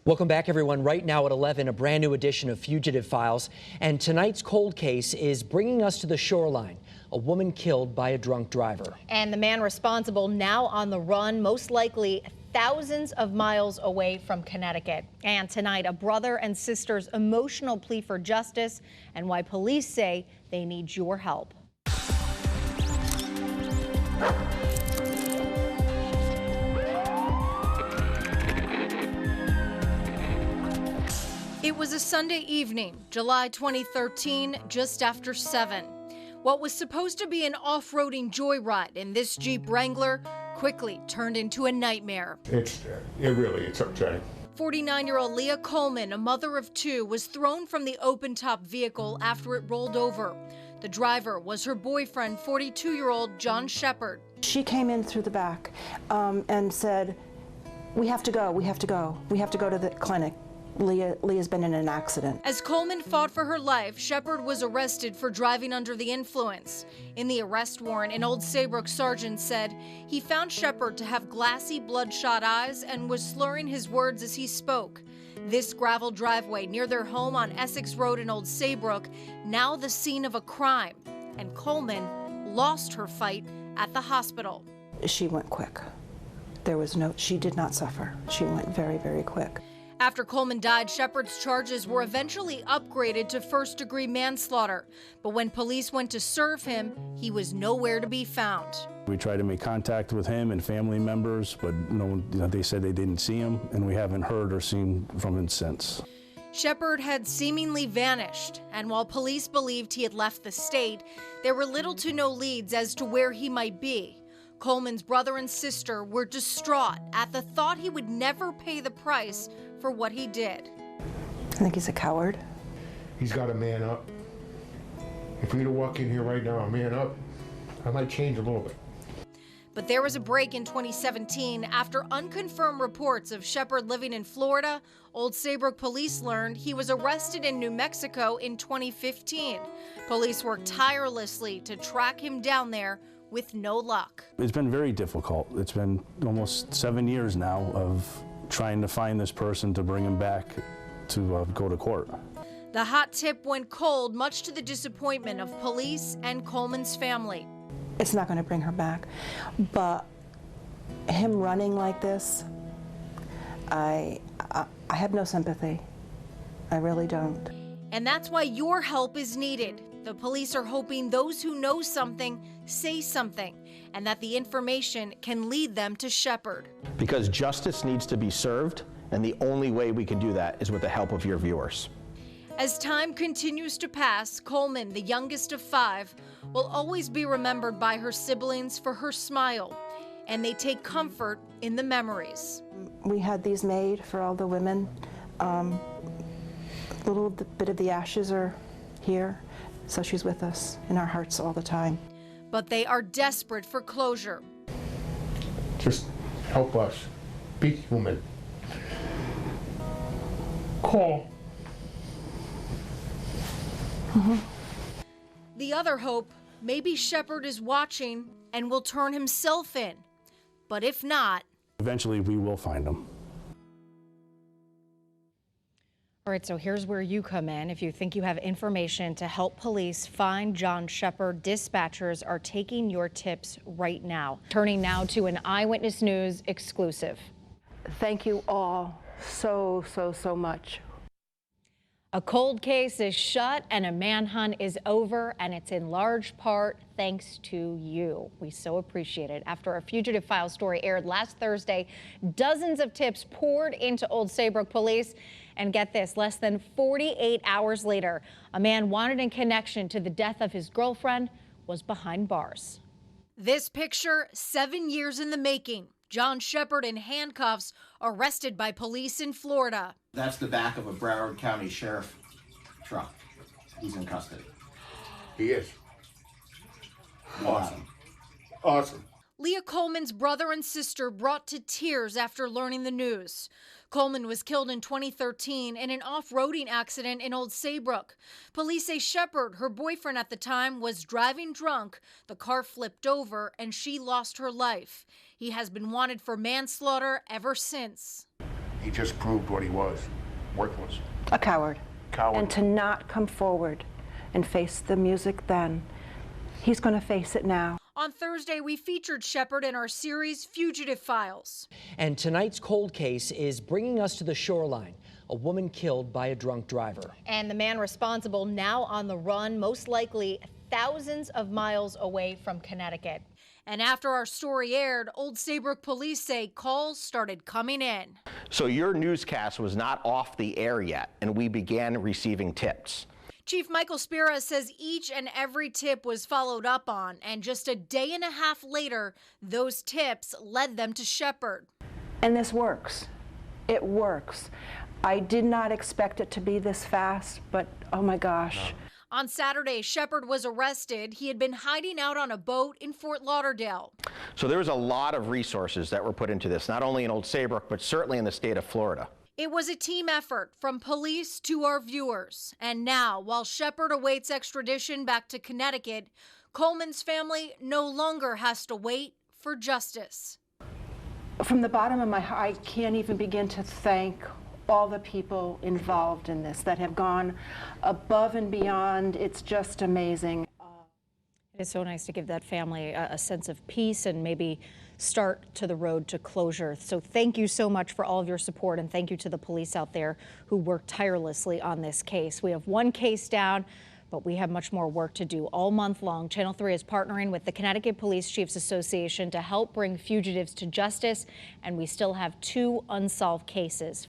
Welcome back, everyone. Right now at 11, a brand new edition of Fugitive Files. And tonight's cold case is bringing us to the shoreline. A woman killed by a drunk driver. And the man responsible now on the run, most likely thousands of miles away from Connecticut. And tonight, a brother and sister's emotional plea for justice and why police say they need your help. It was a Sunday evening, July 2013, just after 7. What was supposed to be an off-roading joyride in this Jeep Wrangler quickly turned into a nightmare. It's upsetting. 49-year-old Leah Coleman, a mother of two, was thrown from the open-top vehicle after it rolled over. The driver was her boyfriend, 42-year-old John Shepard. She came in through the back and said, we have to go to the clinic. Leah's been in an accident. As Coleman fought for her life, Shepard was arrested for driving under the influence. In the arrest warrant, an Old Saybrook sergeant said he found Shepard to have glassy, bloodshot eyes and was slurring his words as he spoke. This gravel driveway near their home on Essex Road in Old Saybrook, now the scene of a crime. And Coleman lost her fight at the hospital. She went quick. She did not suffer. She went very, very quick. After Coleman died, Shepard's charges were eventually upgraded to first-degree manslaughter. But when police went to serve him, he was nowhere to be found. We tried to make contact with him and family members, but they said they didn't see him, and we haven't heard or seen from him since. Shepard had seemingly vanished, and while police believed he had left the state, there were little to no leads as to where he might be. Coleman's brother and sister were distraught at the thought he would never pay the price for what he did. I think he's a coward. He's got to man up. If we were to walk in here right now and man up, I might change a little bit. But there was a break in 2017 after unconfirmed reports of Shepard living in Florida. Old Saybrook police learned he was arrested in New Mexico in 2015. Police worked tirelessly to track him down there with no luck. It's been very difficult. It's been almost 7 years now of trying to find this person to bring him back to go to court. The hot tip went cold, much to the disappointment of police and Coleman's family. It's not going to bring her back, but him running like this, I have no sympathy. I really don't. And that's why your help is needed. The police are hoping those who know something say something, and that the information can lead them to Shepard. Because justice needs to be served, and the only way we can do that is with the help of your viewers. As time continues to pass, Coleman, the youngest of 5, will always be remembered by her siblings for her smile, and they take comfort in the memories. We had these made for all the women. A little bit of the ashes are here, so she's with us in our hearts all the time. But they are desperate for closure. Just help us. Be human. Call. The other hope, maybe Shepard is watching and will turn himself in. But if not, eventually we will find him. All right, so here's where you come in. If you think you have information to help police find John Shepard, dispatchers are taking your tips right now. Turning now to an Eyewitness News exclusive. Thank you all so much. A cold case is shut and a manhunt is over, and it's in large part thanks to you. We so appreciate it. After a Fugitive Files story aired last Thursday, dozens of tips poured into Old Saybrook police. And get this, less than 48 hours later, a man wanted in connection to the death of his girlfriend was behind bars. This picture, 7 years in the making. John Shepard in handcuffs, arrested by police in Florida. That's the back of a Broward County Sheriff truck. He's in custody. He is. Awesome. Awesome. Leah Coleman's brother and sister brought to tears after learning the news. Coleman was killed in 2013 in an off-roading accident in Old Saybrook. Police say Shepard, her boyfriend at the time, was driving drunk. The car flipped over and she lost her life. He has been wanted for manslaughter ever since. He just proved what he was, worthless. A coward. Coward. And to not come forward and face the music then, he's going to face it now. On Thursday, we featured Shepard in our series Fugitive Files. And tonight's cold case is bringing us to the shoreline, a woman killed by a drunk driver. And the man responsible now on the run, most likely thousands of miles away from Connecticut. And after our story aired, Old Saybrook police say calls started coming in. So your newscast was not off the air yet, and we began receiving tips. Chief Michael Spira says each and every tip was followed up on, and just a day and a half later, those tips led them to Shepard. And this works. It works. I did not expect it to be this fast, but oh my gosh. On Saturday, Shepard was arrested. He had been hiding out on a boat in Fort Lauderdale. So there was a lot of resources that were put into this, not only in Old Saybrook, but certainly in the state of Florida. It was a team effort from police to our viewers. And now, while Shepard awaits extradition back to Connecticut, Coleman's family no longer has to wait for justice. From the bottom of my heart, I can't even begin to thank all the people involved in this that have gone above and beyond. It's just amazing. It is so nice to give that family a sense of peace and maybe start to the road to closure. So thank you so much for all of your support, and thank you to the police out there who worked tirelessly on this case. We have one case down, but we have much more work to do all month long. Channel 3 is partnering with the Connecticut Police Chiefs Association to help bring fugitives to justice, and we still have 2 unsolved cases.